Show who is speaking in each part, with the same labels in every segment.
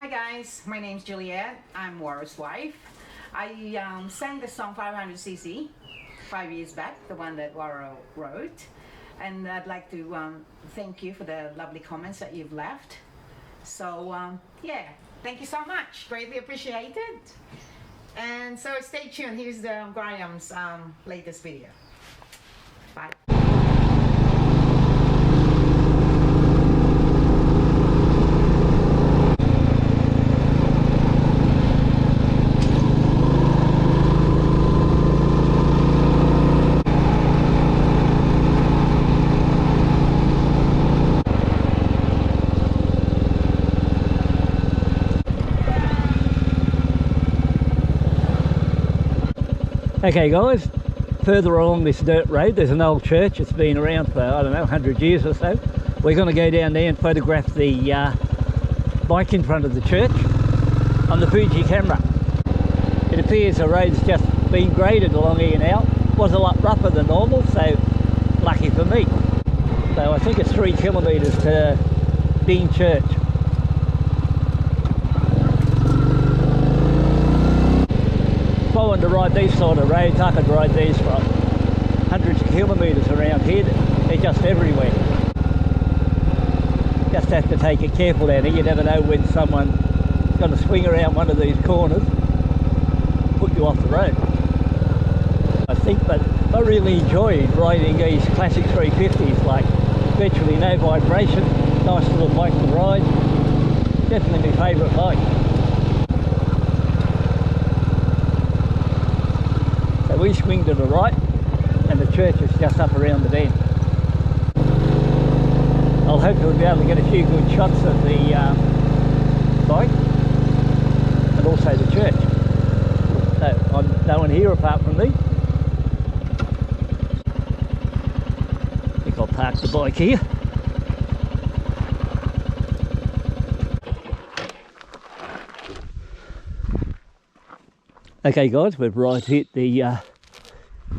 Speaker 1: Hi guys, my name's Juliet. I'm Warren's wife. I sang the song 500cc 5 years back, the one that Warren wrote. And I'd like to thank you for the lovely comments that you've left. So yeah, thank you so much. Greatly appreciated. And so stay tuned. Here's the Graham's latest video. Bye.
Speaker 2: Okay guys, further along this dirt road there's an old church. It's been around for, I don't know, 100 years or so. We're going to go down there and photograph the bike in front of the church on the Fuji camera. It appears the road's just been graded along here now. It was a lot rougher than normal, so lucky for me. So I think it's 3 kilometres to Bean Church. If I wanted to ride these sort of roads, I could ride these for hundreds of kilometres around here. They're just everywhere. Just have to take it careful down here. You never know when someone's going to swing around one of these corners, put you off the road. I think, but I really enjoyed riding these classic 350s, like virtually no vibration, nice little bike to ride. Definitely my favourite bike. So we swing to the right and the church is just up around the bend. I'll hopefully be able to get a few good shots of the bike and also the church. So I'm no one here apart from me. I think I'll park the bike here. Okay guys, we've right hit the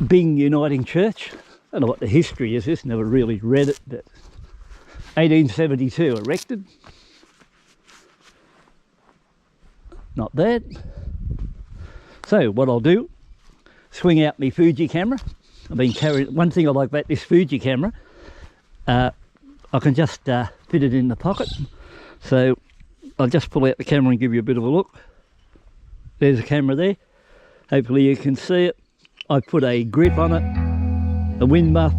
Speaker 2: Bing Uniting Church. I don't know what the history is, this never really read it, but 1872 erected. Not bad. So what I'll do, swing out my Fuji camera. I've been carrying, one thing I like about this Fuji camera, I can just fit it in the pocket. So I'll just pull out the camera and give you a bit of a look. There's a camera there. Hopefully you can see it. I put a grip on it, a wind muff,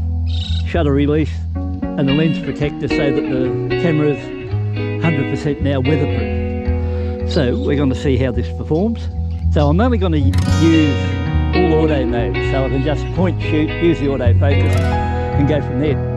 Speaker 2: shutter release and a lens protector so that the camera is 100% now weatherproof. So we're going to see how this performs. So I'm only going to use all auto mode, so I can just point, shoot, use the autofocus and go from there.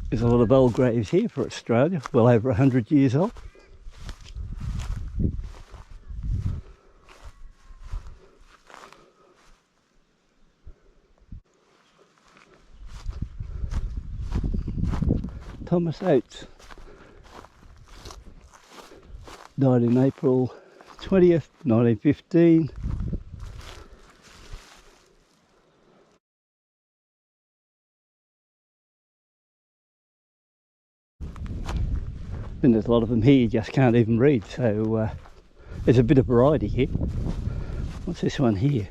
Speaker 2: There's a lot of old graves here for Australia, well over 100 years old. Thomas Oates died in April 20th, 1915. And there's a lot of them here you just can't even read, so there's a bit of variety here. What's this one here?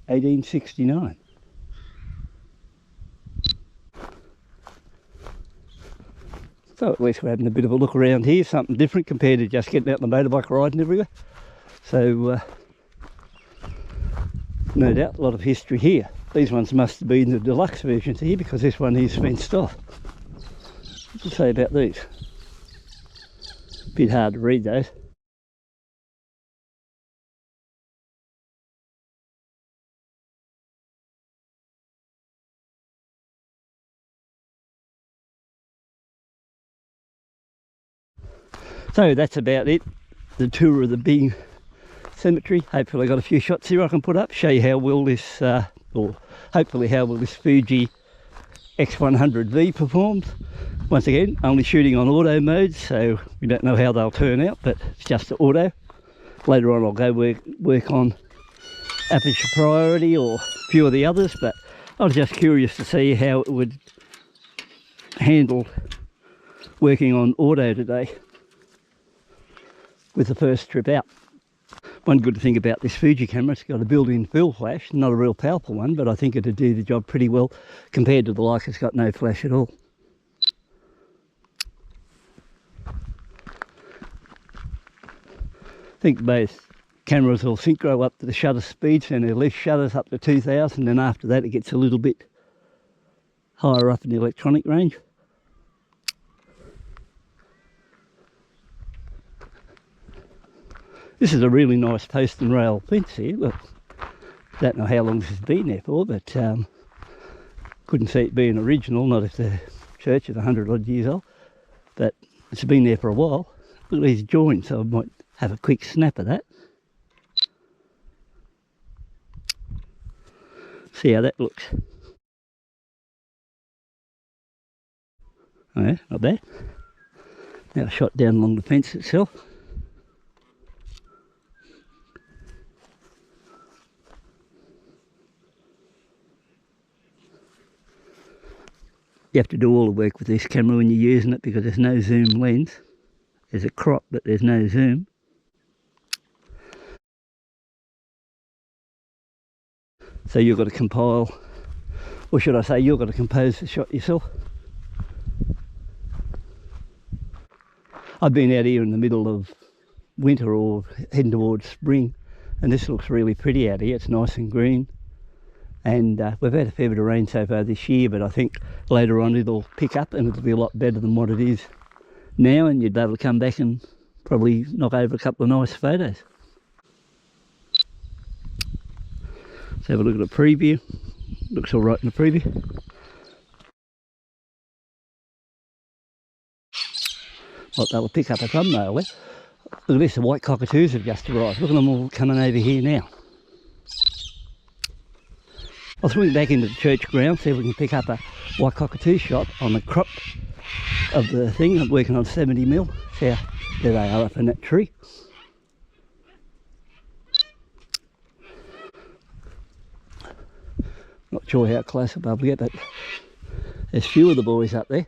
Speaker 2: 1869. So at least we're having a bit of a look around here, something different compared to just getting out on the motorbike riding everywhere. So no doubt a lot of history here. These ones must have been the deluxe versions here because this one is fenced off. What to say about these? Bit hard to read those. So that's about it, the tour of the big cemetery. Hopefully I got a few shots here I can put up, show you how well this, or hopefully how well this Fuji X100V performed. Once again, only shooting on auto mode, so we don't know how they'll turn out, but it's just the auto. Later on I'll go work on aperture priority or a few of the others, but I was just curious to see how it would handle working on auto today with the first trip out. One good thing about this Fuji camera, it's got a built-in fill flash, not a real powerful one, but I think it'd do the job pretty well compared to the Leica. It's got no flash at all. I think both cameras will synchro up to the shutter speeds, and they'll lift shutters up to 2000, and after that it gets a little bit higher up in the electronic range. This is a really nice post and rail fence here. Look, don't know how long this has been there for, but couldn't see it being original, not if the church is 100 odd years old, but it's been there for a while. Look at these joins, so I might have a quick snap of that. See how that looks. Oh yeah, not bad. Now shot down along the fence itself. You have to do all the work with this camera when you're using it because there's no zoom lens. There's a crop, but there's no zoom. So you've got to compile, or should I say you've got to compose the shot yourself. I've been out here in the middle of winter or heading towards spring, and this looks really pretty out here. It's nice and green. And we've had a fair bit of rain so far this year, but I think later on it'll pick up and it'll be a lot better than what it is now, and you'd be able to come back and probably knock over a couple of nice photos. Let's have a look at the preview. Looks all right in the preview. Well, they'll pick up a thumbnail there. Look at this, the white cockatoos have just arrived. Look at them all coming over here now. I'll swing back into the church ground, see if we can pick up a white cockatoo shot on the crop of the thing. I'm working on 70mm. See how there they are up in that tree. Not sure how close I'll be able to get, but there's a few of the boys up there.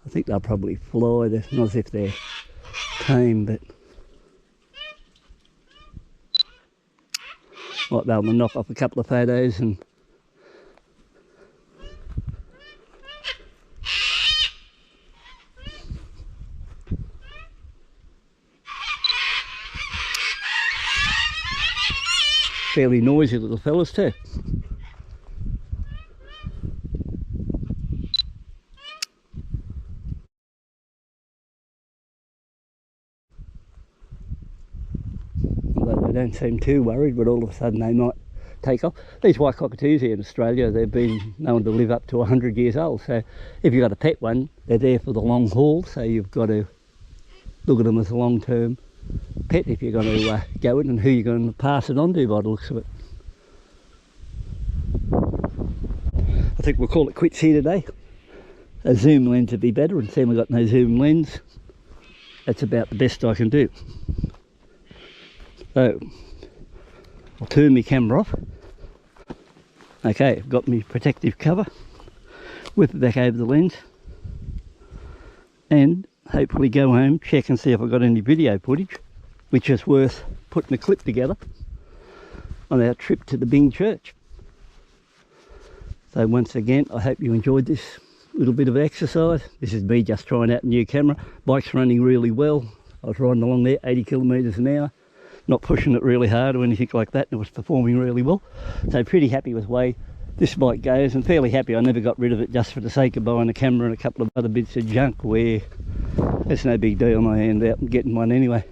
Speaker 2: I think they'll probably fly. They're not as if they're tame, but might be able to knock off a couple of photos and fairly noisy little fellas too. Although they don't seem too worried, but all of a sudden they might take off. These white cockatoos here in Australia, they've been known to live up to 100 years old, so if you've got a pet one, they're there for the long haul, so you've got to look at them as a long-term pet if you're going to go in, and who you're going to pass it on to by the looks of it. I think we'll call it quits here today. A zoom lens would be better, and seeing we've got no zoom lens, that's about the best I can do. So I'll turn my camera off. Okay, I've got my protective cover, whip it back over the lens, and hopefully go home, check and see if I've got any video footage which is worth putting a clip together on our trip to the Bing Church. So once again, I hope you enjoyed this little bit of exercise. This is me just trying out a new camera. Bike's running really well. I was riding along there 80 kilometres an hour, not pushing it really hard or anything like that, and it was performing really well. So pretty happy with the way this bike goes, and fairly happy I never got rid of it just for the sake of buying a camera and a couple of other bits of junk where it's no big deal. I end out getting one anyway.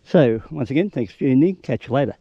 Speaker 2: So once again, thanks for tuning in. Catch you later.